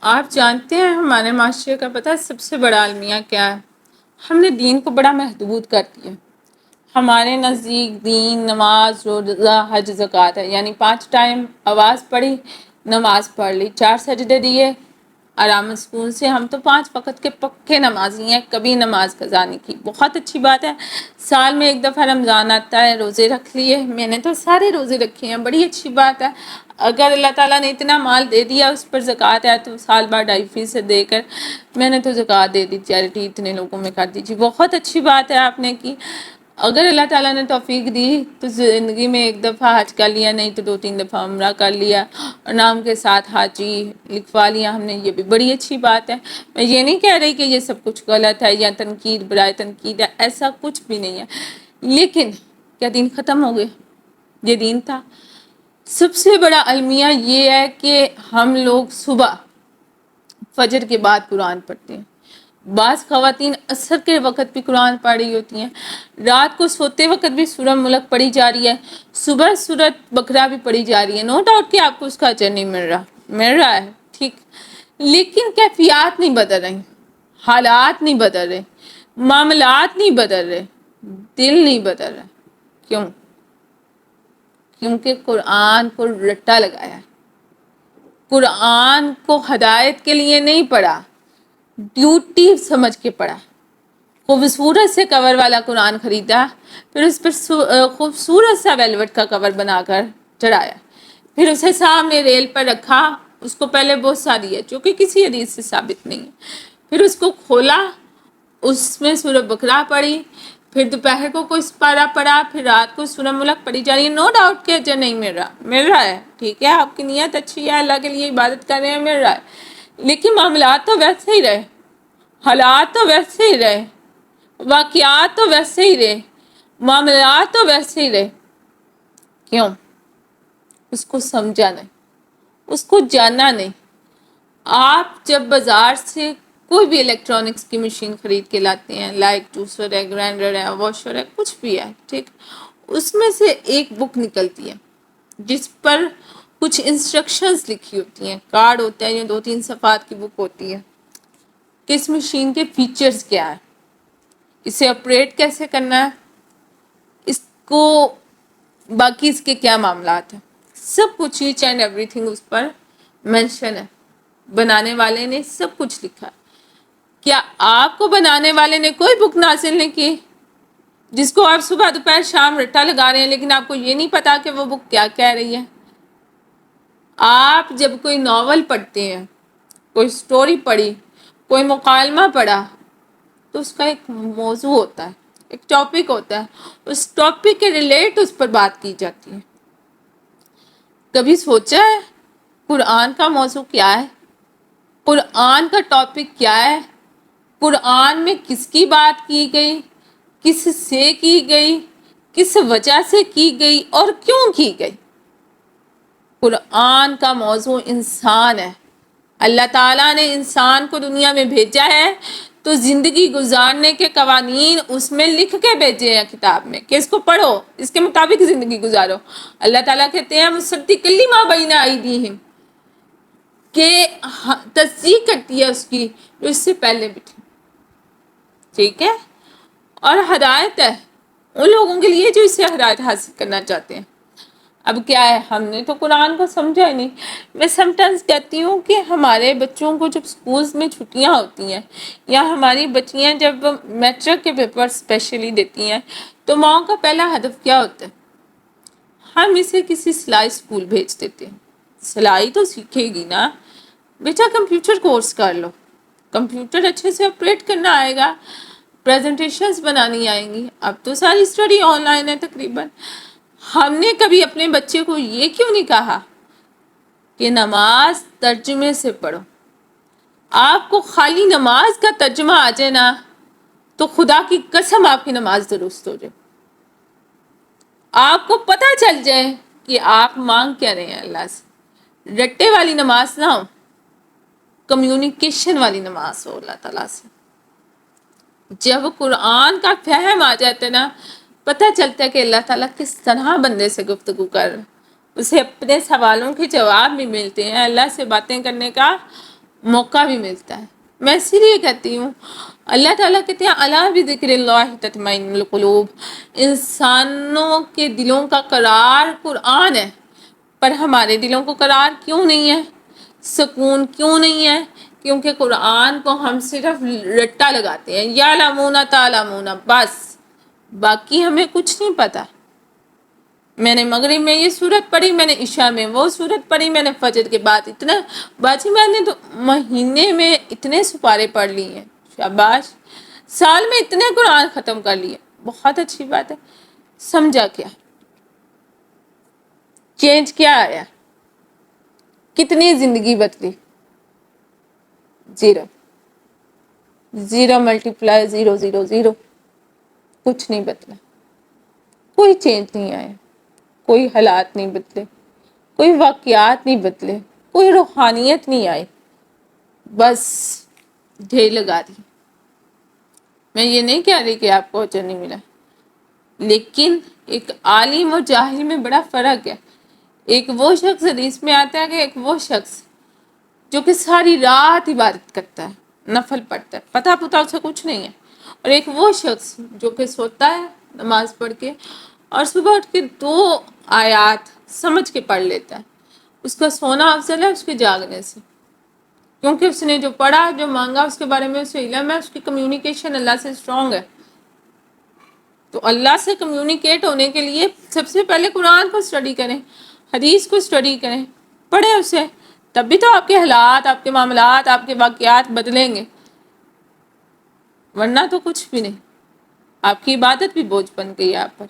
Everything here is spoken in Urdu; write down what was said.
آپ جانتے ہیں ہمارے معاشرے کا پتہ سب سے بڑا المیہ کیا ہے؟ ہم نے دین کو بڑا محدود کر دیا۔ ہمارے نزدیک دین نماز روزہ حج زکوٰۃ ہے، یعنی 5 ٹائم آواز پڑھی، نماز پڑھ لی، 4 سجدے دیے، آرام سکون سے۔ ہم تو 5 وقت کے پکے نمازی ہیں، کبھی نماز قضا نہیں کی۔ بہت اچھی بات ہے، سال میں ایک دفعہ رمضان آتا ہے، روزے رکھ لیے۔ میں نے تو سارے روزے رکھے ہیں، بڑی اچھی بات ہے۔ اگر اللہ تعالیٰ نے اتنا مال دے دیا، اس پر زکوٰۃ ہے تو سال بعد 2.5% دے کر میں نے تو زکوٰۃ دے دی، چیریٹی اتنے لوگوں میں کر دیجیے۔ بہت اچھی بات ہے آپ نے کی۔ اگر اللہ تعالیٰ نے توفیق دی تو زندگی میں ایک دفعہ حج کر لیا، نہیں تو 2-3 دفعہ عمرہ کر لیا اور نام کے ساتھ حاجی لکھوا لیا ہم نے، یہ بھی بڑی اچھی بات ہے۔ میں یہ نہیں کہہ رہی کہ یہ سب کچھ غلط ہے یا تنقید برائے تنقید ہے، ایسا کچھ بھی نہیں ہے، لیکن کیا دین ختم ہو گیا؟ یہ دین تھا۔ سب سے بڑا المیہ یہ ہے کہ ہم لوگ صبح فجر کے بعد قرآن پڑھتے ہیں، بعض خواتین عصر کے وقت بھی قرآن پڑھ رہی ہوتی ہیں، رات کو سوتے وقت بھی سورہ ملک پڑھی جا رہی ہے، صبح سورۃ بقرہ بھی پڑھی جا رہی ہے۔ نو ڈاؤٹ کہ آپ کو اس کا اجر نہیں مل رہا ہے، ٹھیک، لیکن کیفیات نہیں بدل رہی، حالات نہیں بدل رہے، معاملات نہیں بدل رہے، دل نہیں بدل رہا۔ کیوں؟ کیونکہ قرآن کو رٹا لگایا ہے، قرآن کو ہدایت کے لیے نہیں پڑھا، ڈیوٹی سمجھ کے پڑھا۔ خوبصورت سے کور والا قرآن خریدا، پھر اس پر خوبصورت سا ویلوٹ کا کور بنا کر چڑھایا، پھر اسے سامنے ریل پر رکھا، اس کو پہلے بوسہ دیا جو کہ کسی حدیث سے ثابت نہیں ہے، پھر اس کو کھولا، اس میں سورہ بقرہ پڑھی، پھر دوپہر کو کوئی پارہ پڑھا، پھر رات کو سورہ ملک پڑھی جا رہی ہے۔ نو ڈاؤٹ کہ اجر نہیں مل رہا ہے، ٹھیک ہے، آپ کی نیت اچھی ہے، اللہ کے لیے عبادت کر رہے ہیں، مل رہا ہے، لیکن معاملات تو ویسے ہی رہے، حالات تو ویسے ہی رہے، واقعات تو ویسے ہی رہے، معاملات تو ویسے ہی رہے۔ کیوں؟ اس کو سمجھا نہیں، اس کو جانا نہیں۔ آپ جب بازار سے کوئی بھی الیکٹرانکس کی مشین خرید کے لاتے ہیں، لائک جوسر ہے، گرائنڈر ہے، واشر ہے، کچھ بھی ہے، ٹھیک، اس میں سے ایک بک نکلتی ہے جس پر کچھ انسٹرکشنز لکھی ہوتی ہیں، کارڈ ہوتا ہے یا 2-3 صفحات کی بک ہوتی ہے کہ اس مشین کے فیچرز کیا ہے، اسے آپریٹ کیسے کرنا ہے، اس کو باقی اس کے کیا معاملات ہیں، سب کچھ ایچ اینڈ ایوری تھنگ اس پر مینشن ہے۔ بنانے والے نے سب کچھ لکھا ہے۔ کیا آپ کو بنانے والے نے کوئی بک نازل نہیں کی جس کو آپ صبح دوپہر شام رٹا لگا رہے ہیں، لیکن آپ کو یہ نہیں پتا کہ وہ بک کیا کہہ رہی ہے؟ آپ جب کوئی ناول پڑھتے ہیں، کوئی سٹوری پڑھی، کوئی مکالمہ پڑھا، تو اس کا ایک موضوع ہوتا ہے، ایک ٹاپک ہوتا ہے، اس ٹاپک کے ریلیٹ اس پر بات کی جاتی ہے۔ کبھی سوچا ہے قرآن کا موضوع کیا ہے؟ قرآن کا ٹاپک کیا ہے؟ قرآن میں کس کی بات کی گئی، کس سے کی گئی، کس وجہ سے کی گئی اور کیوں کی گئی؟ قرآن کا موضوع انسان ہے۔ اللہ تعالیٰ نے انسان کو دنیا میں بھیجا ہے تو زندگی گزارنے کے قوانین اس میں لکھ کے بھیجے ہیں کتاب میں کہ اس کو پڑھو، اس کے مطابق زندگی گزارو۔ اللہ تعالیٰ کہتے ہیں مصدق لما بین ایدیہم، کہ تصدیق کرتی ہے اس کی جو اس سے پہلے بھی تھی، ٹھیک ہے، اور ہدایت ہے ان لوگوں کے لیے جو اس سے ہدایت حاصل کرنا چاہتے ہیں۔ اب کیا ہے، ہم نے تو قرآن کو سمجھا ہی نہیں۔ میں سم ٹائمز کہتی ہوں کہ ہمارے بچوں کو جب سکولز میں چھٹیاں ہوتی ہیں یا ہماری بچیاں جب میٹرک کے پیپر اسپیشلی دیتی ہیں تو ماؤں کا پہلا ہدف کیا ہوتا ہے؟ ہم اسے کسی سلائی اسکول بھیج دیتے ہیں۔ سلائی تو سیکھے گی نا بیٹا، کمپیوٹر کورس کر لو، کمپیوٹر اچھے سے آپریٹ کرنا آئے گا، پریزنٹیشنز بنانی آئیں گی۔ اب تو ساری اسٹڈی آن لائن ہے تقریباً۔ ہم نے کبھی اپنے بچے کو یہ کیوں نہیں کہا کہ نماز ترجمے سے پڑھو؟ آپ کو خالی نماز کا ترجمہ آ جائے نا تو خدا کی قسم آپ کی نماز درست ہو جائے، آپ کو پتہ چل جائے کہ آپ مانگ کیا رہے ہیں اللہ سے۔ رٹے والی نماز نہ ہو، کمیونیکیشن والی نماز ہو اللہ تعالیٰ سے۔ جب قرآن کا فہم آ جاتا ہے نا، پتہ چلتا ہے کہ اللہ تعالیٰ کس طرح بندے سے گفتگو کر، اسے اپنے سوالوں کے جواب بھی ملتے ہیں، اللہ سے باتیں کرنے کا موقع بھی ملتا ہے. میں اسی لیے کہتی ہوں اللہ تعالیٰ کہتے ہیں الا بذکر اللہ تطمئن القلوب، انسانوں کے دلوں کا قرار قرآن ہے، پر ہمارے دلوں کو قرار کیوں نہیں ہے، سکون کیوں نہیں ہے؟ کیونکہ قرآن کو ہم صرف رٹا لگاتے ہیں، یعلمون تعلمون، بس باقی ہمیں کچھ نہیں پتا. میں نے مغرب میں یہ سورت پڑھی، میں نے عشاء میں وہ سورت پڑھی، میں نے فجر کے بعد اتنا، باجی میں نے تو مہینے میں اتنے سپارے پڑھ لی ہیں، شاباش. سال میں اتنے قرآن ختم کر لیے، بہت اچھی بات ہے. سمجھا کیا؟ چینج کیا آیا؟ کتنی زندگی بدلی؟ Zero. Zero multiply zero zero zero, کچھ نہیں بدلا، کوئی چینج نہیں آیا، کوئی حالات نہیں بدلے، کوئی واقعات نہیں بدلے، کوئی روحانیت نہیں آئی، بس ڈھیر لگا دی. میں یہ نہیں کہہ رہی کہ آپ کو اجر نہیں ملا، لیکن ایک عالم اور جاہل میں بڑا فرق ہے. ایک وہ شخص، حدیث میں آتا ہے کہ ایک وہ شخص جو کہ ساری رات عبادت کرتا ہے، نفل پڑھتا ہے، پتہ پتا اسے کچھ نہیں ہے، اور ایک وہ شخص جو کہ سوتا ہے نماز پڑھ کے اور صبح اٹھ کے 2 آیات سمجھ کے پڑھ لیتا ہے. اس کا سونا افضل ہے اس کے جاگنے سے، کیونکہ اس نے جو پڑھا، جو مانگا، اس کے بارے میں اسے علم ہے، اس کی کمیونیکیشن اللہ سے اسٹرانگ ہے. تو اللہ سے کمیونیکیٹ ہونے کے لیے سب سے پہلے قرآن کو اسٹڈی کریں، حدیث کو اسٹڈی کریں، پڑھیں اسے، تب بھی تو آپ کے حالات، آپ کے معاملات، آپ کے واقعات بدلیں گے، ورنہ تو کچھ بھی نہیں. آپ کی عبادت بھی بوجھ بن گئی ہے آپ پر.